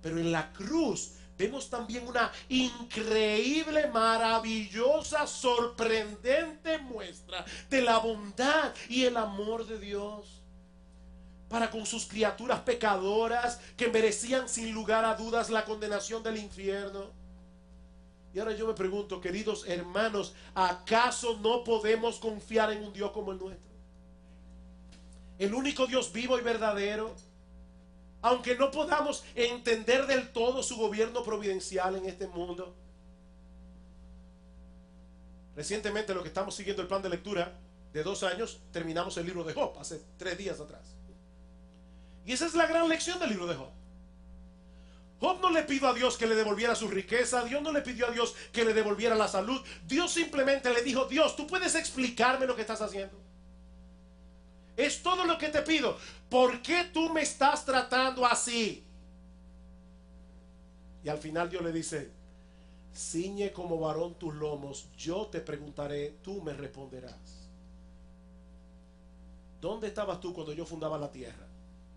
Pero en la cruz vemos también una increíble, maravillosa, sorprendente muestra de la bondad y el amor de Dios para con sus criaturas pecadoras que merecían sin lugar a dudas la condenación del infierno. Y ahora yo me pregunto, queridos hermanos, ¿acaso no podemos confiar en un Dios como el nuestro? El único Dios vivo y verdadero. Aunque no podamos entender del todo su gobierno providencial en este mundo. Recientemente, lo que estamos siguiendo el plan de lectura de 2 años, terminamos el libro de Job hace 3 días atrás. Y esa es la gran lección del libro de Job. Job no le pidió a Dios que le devolviera su riqueza. Dios no le pidió a Dios que le devolviera la salud. Dios simplemente le dijo: Dios, ¿tú puedes explicarme lo que estás haciendo? Es todo lo que te pido. ¿Por qué tú me estás tratando así? Y al final Dios le dice: ciñe como varón tus lomos, yo te preguntaré, tú me responderás. ¿Dónde estabas tú cuando yo fundaba la tierra?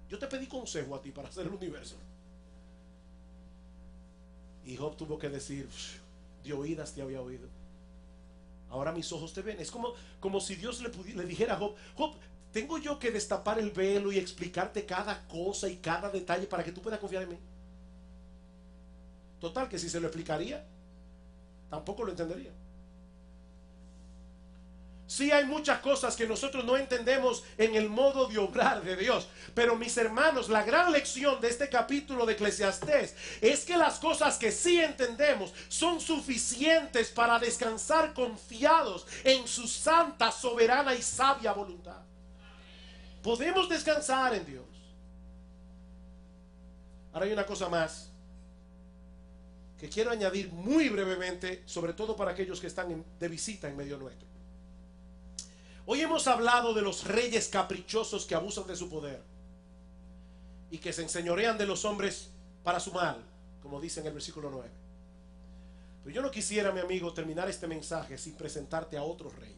Yo te pedí consejo a ti para hacer el universo. Y Job tuvo que decir: de oídas te había oído, ahora mis ojos te ven. Es como si Dios le dijera a Job: Job, ¿tengo yo que destapar el velo y explicarte cada cosa y cada detalle para que tú puedas confiar en mí? Total, que si se lo explicaría, tampoco lo entendería. Sí, hay muchas cosas que nosotros no entendemos en el modo de obrar de Dios. Pero mis hermanos, la gran lección de este capítulo de Eclesiastés es que las cosas que sí entendemos son suficientes para descansar confiados en su santa, soberana y sabia voluntad. Podemos descansar en Dios. Ahora hay una cosa más que quiero añadir muy brevemente, sobre todo para aquellos que están de visita en medio nuestro. Hoy hemos hablado de los reyes caprichosos que abusan de su poder y que se enseñorean de los hombres para su mal, como dice en el versículo 9. Pero yo no quisiera, mi amigo, terminar este mensaje sin presentarte a otro rey.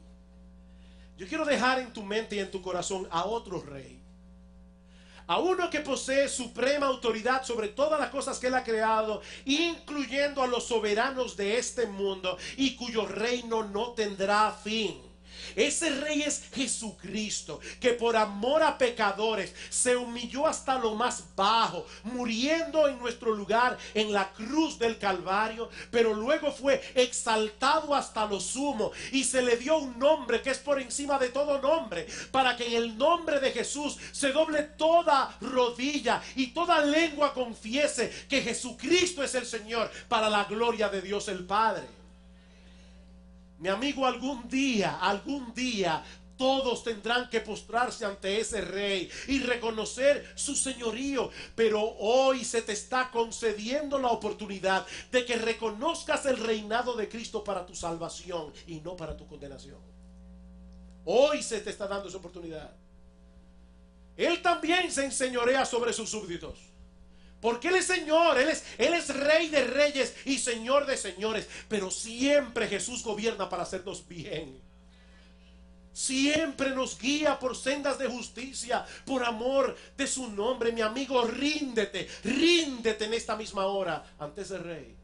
Yo quiero dejar en tu mente y en tu corazón a otro rey, a uno que posee suprema autoridad sobre todas las cosas que Él ha creado, incluyendo a los soberanos de este mundo, y cuyo reino no tendrá fin. Ese rey es Jesucristo, que por amor a pecadores se humilló hasta lo más bajo, muriendo en nuestro lugar en la cruz del Calvario, pero luego fue exaltado hasta lo sumo y se le dio un nombre que es por encima de todo nombre, para que en el nombre de Jesús se doble toda rodilla y toda lengua confiese que Jesucristo es el Señor, para la gloria de Dios el Padre. Mi amigo, algún día, todos tendrán que postrarse ante ese rey y reconocer su señorío. Pero hoy se te está concediendo la oportunidad de que reconozcas el reinado de Cristo para tu salvación y no para tu condenación. Hoy se te está dando esa oportunidad. Él también se enseñorea sobre sus súbditos, porque Él es Señor, Él es Rey de reyes y Señor de señores. Pero siempre Jesús gobierna para hacernos bien. Siempre nos guía por sendas de justicia, por amor de su nombre. Mi amigo, ríndete en esta misma hora ante ese Rey.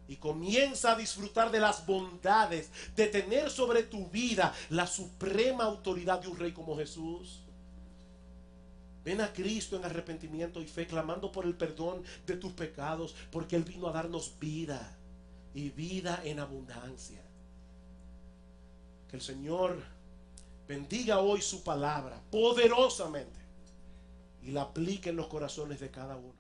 Y comienza a disfrutar de las bondades de tener sobre tu vida la suprema autoridad de un Rey como Jesús. Ven a Cristo en arrepentimiento y fe, clamando por el perdón de tus pecados, porque Él vino a darnos vida y vida en abundancia. Que el Señor bendiga hoy su palabra poderosamente y la aplique en los corazones de cada uno.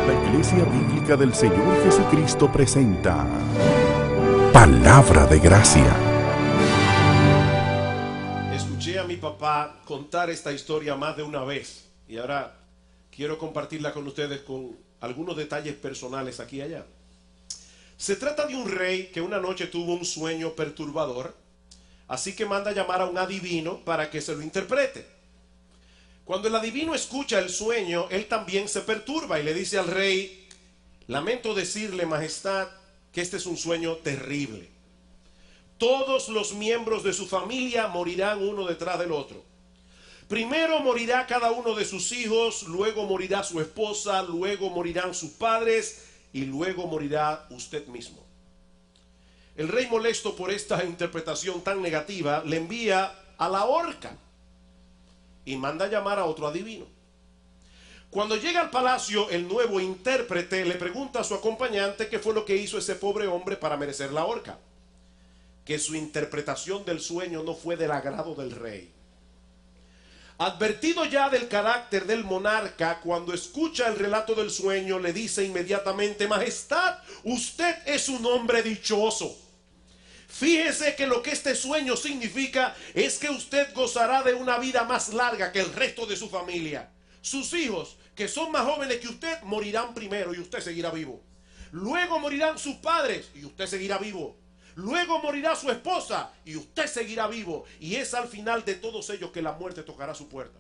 La Iglesia Bíblica del Señor Jesucristo presenta Palabra de Gracia. Escuché a mi papá contar esta historia más de una vez y ahora quiero compartirla con ustedes con algunos detalles personales aquí y allá. Se trata de un rey que una noche tuvo un sueño perturbador, así que manda a llamar a un adivino para que se lo interprete. Cuando el adivino escucha el sueño, él también se perturba y le dice al rey: lamento decirle, majestad, que este es un sueño terrible. Todos los miembros de su familia morirán uno detrás del otro. Primero morirá cada uno de sus hijos, luego morirá su esposa, luego morirán sus padres y luego morirá usted mismo. El rey, molesto por esta interpretación tan negativa, le envía a la horca y manda a llamar a otro adivino. Cuando llega al palacio, el nuevo intérprete le pregunta a su acompañante qué fue lo que hizo ese pobre hombre para merecer la horca. Que su interpretación del sueño no fue del agrado del rey. Advertido ya del carácter del monarca, cuando escucha el relato del sueño, le dice inmediatamente: majestad, usted es un hombre dichoso. Fíjese que lo que este sueño significa es que usted gozará de una vida más larga que el resto de su familia. Sus hijos, que son más jóvenes que usted, morirán primero y usted seguirá vivo. Luego morirán sus padres y usted seguirá vivo. Luego morirá su esposa y usted seguirá vivo. Y es al final de todos ellos que la muerte tocará su puerta.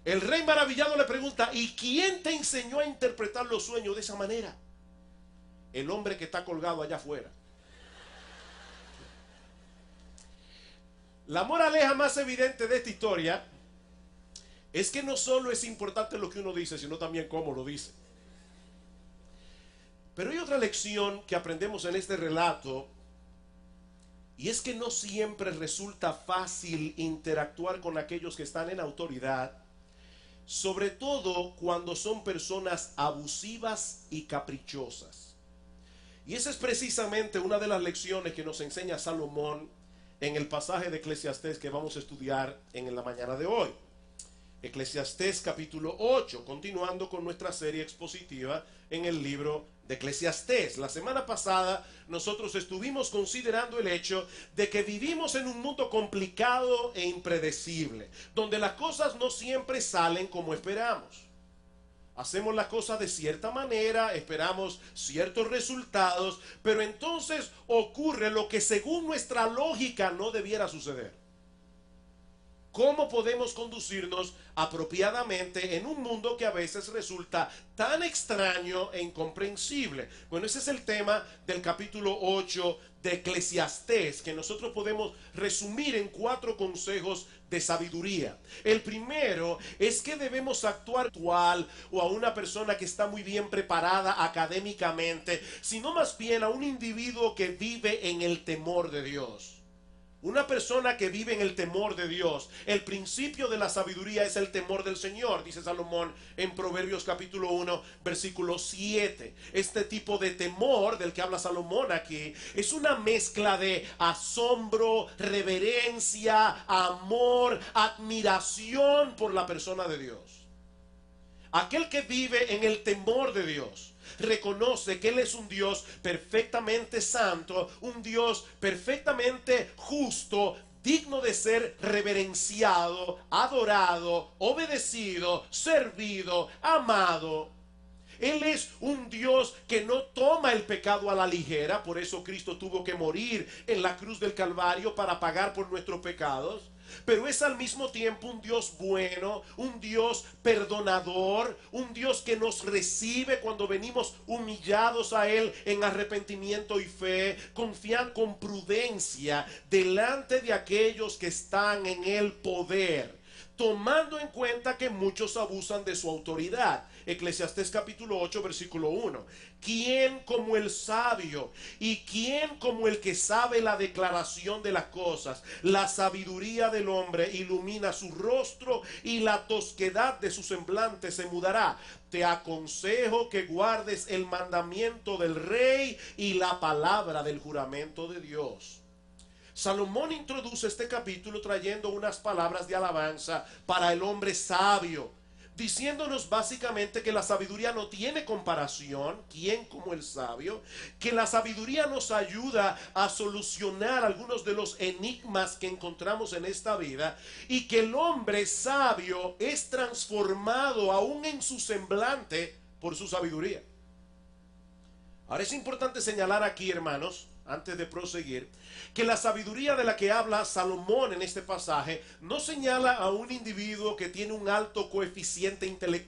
El rey maravillado le pregunta: ¿y quién te enseñó a interpretar los sueños de esa manera? El hombre que está colgado allá afuera. La moraleja más evidente de esta historia es que no solo es importante lo que uno dice, sino también cómo lo dice. Pero hay otra lección que aprendemos en este relato, Y es que no siempre resulta fácil interactuar con aquellos que están en autoridad, sobre todo cuando son personas abusivas y caprichosas. Y esa es precisamente una de las lecciones que nos enseña Salomón en el pasaje de Eclesiastés que vamos a estudiar en la mañana de hoy. Eclesiastés capítulo 8, continuando con nuestra serie expositiva en el libro de Eclesiastés. La semana pasada nosotros estuvimos considerando el hecho de que vivimos en un mundo complicado e impredecible, donde las cosas no siempre salen como esperamos. Hacemos las cosas de cierta manera, esperamos ciertos resultados, pero entonces ocurre lo que según nuestra lógica no debiera suceder. ¿Cómo podemos conducirnos apropiadamente en un mundo que a veces resulta tan extraño e incomprensible? Bueno, ese es el tema del capítulo 8 de Eclesiastés, que nosotros podemos resumir en 4 consejos de sabiduría. El primero es que debemos actuar actual o a una persona que está muy bien preparada académicamente, sino más bien a un individuo que vive en el temor de Dios. Una persona que vive en el temor de Dios. El principio de la sabiduría es el temor del Señor, dice Salomón en Proverbios capítulo 1, versículo 7. Este tipo de temor del que habla Salomón aquí es una mezcla de asombro, reverencia, amor, admiración por la persona de Dios. Aquel que vive en el temor de Dios reconoce que Él es un Dios perfectamente santo, un Dios perfectamente justo, digno de ser reverenciado, adorado, obedecido, servido, amado. Él es un Dios que no toma el pecado a la ligera, por eso Cristo tuvo que morir en la cruz del Calvario para pagar por nuestros pecados. Pero es al mismo tiempo un Dios bueno, un Dios perdonador, un Dios que nos recibe cuando venimos humillados a Él en arrepentimiento y fe, confiando con prudencia delante de aquellos que están en el poder, tomando en cuenta que muchos abusan de su autoridad. Eclesiastés capítulo 8 versículo 1. ¿Quién como el sabio y quién como el que sabe la declaración de las cosas? La sabiduría del hombre ilumina su rostro y la tosquedad de su semblante se mudará. Te aconsejo que guardes el mandamiento del rey y la palabra del juramento de Dios. Salomón introduce este capítulo trayendo unas palabras de alabanza para el hombre sabio, diciéndonos básicamente que la sabiduría no tiene comparación, ¿quién como el sabio? Que la sabiduría nos ayuda a solucionar algunos de los enigmas que encontramos en esta vida, y que el hombre sabio es transformado aún en su semblante por su sabiduría. Ahora es importante señalar aquí, hermanos, antes de proseguir, que la sabiduría de la que habla Salomón en este pasaje no señala a un individuo que tiene un alto coeficiente intelectual.